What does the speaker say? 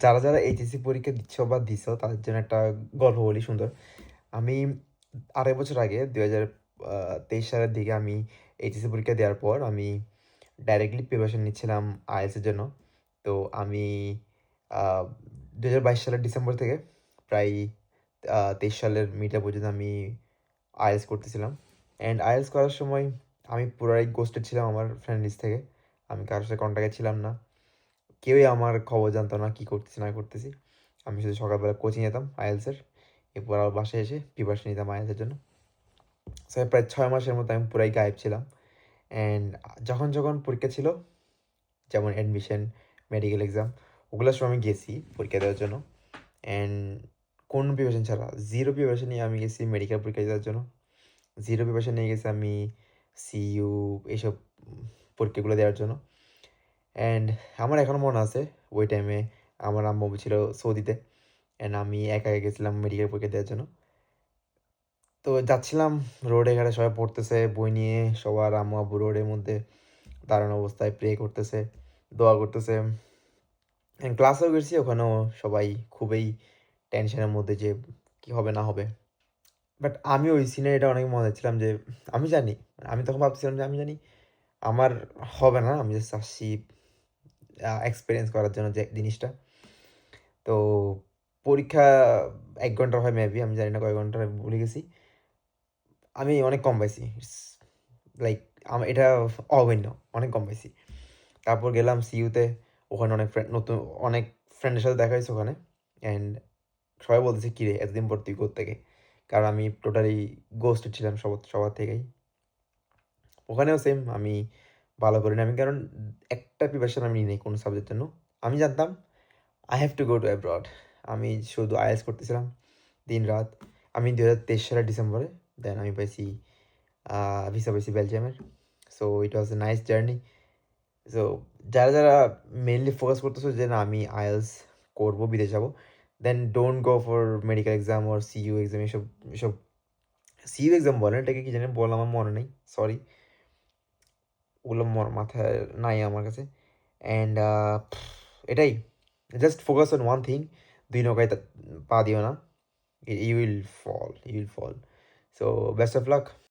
যারা, যারা এইচএসসি পরীক্ষা দিচ্ছ বা দিছো তাদের জন্য একটা গল্প বলি সুন্দর। আমি ২.৫ বছর আগে ২০২৩ সালের দিকে আমি এইচএসসি পরীক্ষা দেওয়ার পর আমি ডাইরেক্টলি প্রিপারেশন নিচ্ছিলাম আইএলটিএস এর জন্য। তো আমি আ ২০২২ সালের ডিসেম্বর থেকে প্রায় ২৩ সালের মিডলে পর্যন্ত আমি আইএলটিএস করতেছিলাম। অ্যান্ড আইএলটিএস করার সময় আমি পুরাই গোস্টেড ছিলাম আমার ফ্রেন্ড লিস্ট থেকে। আমি কারো সাথে কনট্যাক্টে ছিলাম না। কেউই আমার খবর জানতো না কি করতেছি না করতেছি। আমি শুধু সকালবেলা কোচিং যেতাম আইএলটিএস এর। এরপর আবার বাসায় এসে প্রিপারেশন নিতাম আইএলটিএস এর জন্য। সো প্রায় ৬ মাসের মতো আমি পুরাই গায়েব ছিলাম। অ্যান্ড যখন পরীক্ষা ছিল, যেমন অ্যাডমিশন, মেডিকেল এক্সাম, ওগুলোর সময় আমি গেছি পরীক্ষা দেওয়ার জন্য। অ্যান্ড কোনো প্রিপারেশন ছাড়া, জিরো প্রিপারেশন নিয়ে আমি গেছি মেডিকেল পরীক্ষা দেওয়ার জন্য। জিরো প্রিপারেশন নিয়ে গেছি আমি সিইউ এইসব পরীক্ষাগুলো দেওয়ার জন্য। অ্যান্ড আমার এখনও মনে আছে ওই টাইমে আমার আম্মু ছিল সৌদিতে। অ্যান্ড আমি একা একা গেছিলাম মেডিকেল পরীক্ষা দেওয়ার জন্য। তো যাচ্ছিলাম, রোডে ঘাটে সবাই পড়তেছে বই নিয়ে, সবার আম্মু আব্বু রোডের মধ্যে দাঁড়ানো অবস্থায় প্রে করতেছে, দোয়া করতেছে। ক্লাসেও গেছি, ওখানেও সবাই খুবই টেনশনের মধ্যে যে কী হবে না হবে। বাট আমি ওই সিনারিটা অনেক মজা ছিলাম যে আমি জানি, আমি তখন ভাবতেছিলাম যে আমি জানি আমার হবে না। আমি জাস্ট আসছি এক্সপেরিয়েন্স করার জন্য যে জিনিসটা। তো পরীক্ষা ১ ঘন্টার হয় মেবি, আমি জানি না কয় ঘন্টার, আমি ভুলে গেছি। আমি অনেক কম পাইছি। লাইক এটা অগণ্য, অনেক কম পাইছি। তারপর গেলাম সিইউতে, ওখানে অনেক নতুন অনেক ফ্রেন্ডের সাথে দেখা হয়েছে ওখানে। অ্যান্ড সবাই বলতেছে, "কিরে এতদিন পর তুই কোত্থেকে?" কারণ আমি টোটালি গোস্টেড ছিলাম সবার থেকেই। ওখানেও সেম, আমি ভালো করিনি। আমি কারণ একটা প্রিপারেশন আমি নিই নাই কোনো সাবজেক্টের জন্য। আমি জানতাম I have to go to abroad. আমি শুধু আইএলটিএস করতেছিলাম দিন-রাত। আমি ২০২৩ সালের ডিসেম্বরে দেন আমি পাইছি ভিসা পাইছি বেলজিয়ামের। So it was a nice journey. So যারা মেইনলি ফোকাস করতেছো যে না আমি আইএলটিএস করবো, বিদেশ যাবো, then don't go for medical exam or CU exam, এসব সিইউ এক্সাম বলে, এটাকে কি জানি বলে আমার মনে নেই। সরি। ওগুলো মাথায় নাই আমার কাছে। অ্যান্ড এটাই। Just focus on one thing. ২ নৌকায় পা দিও না। You will fall, you will fall. So best of lakh.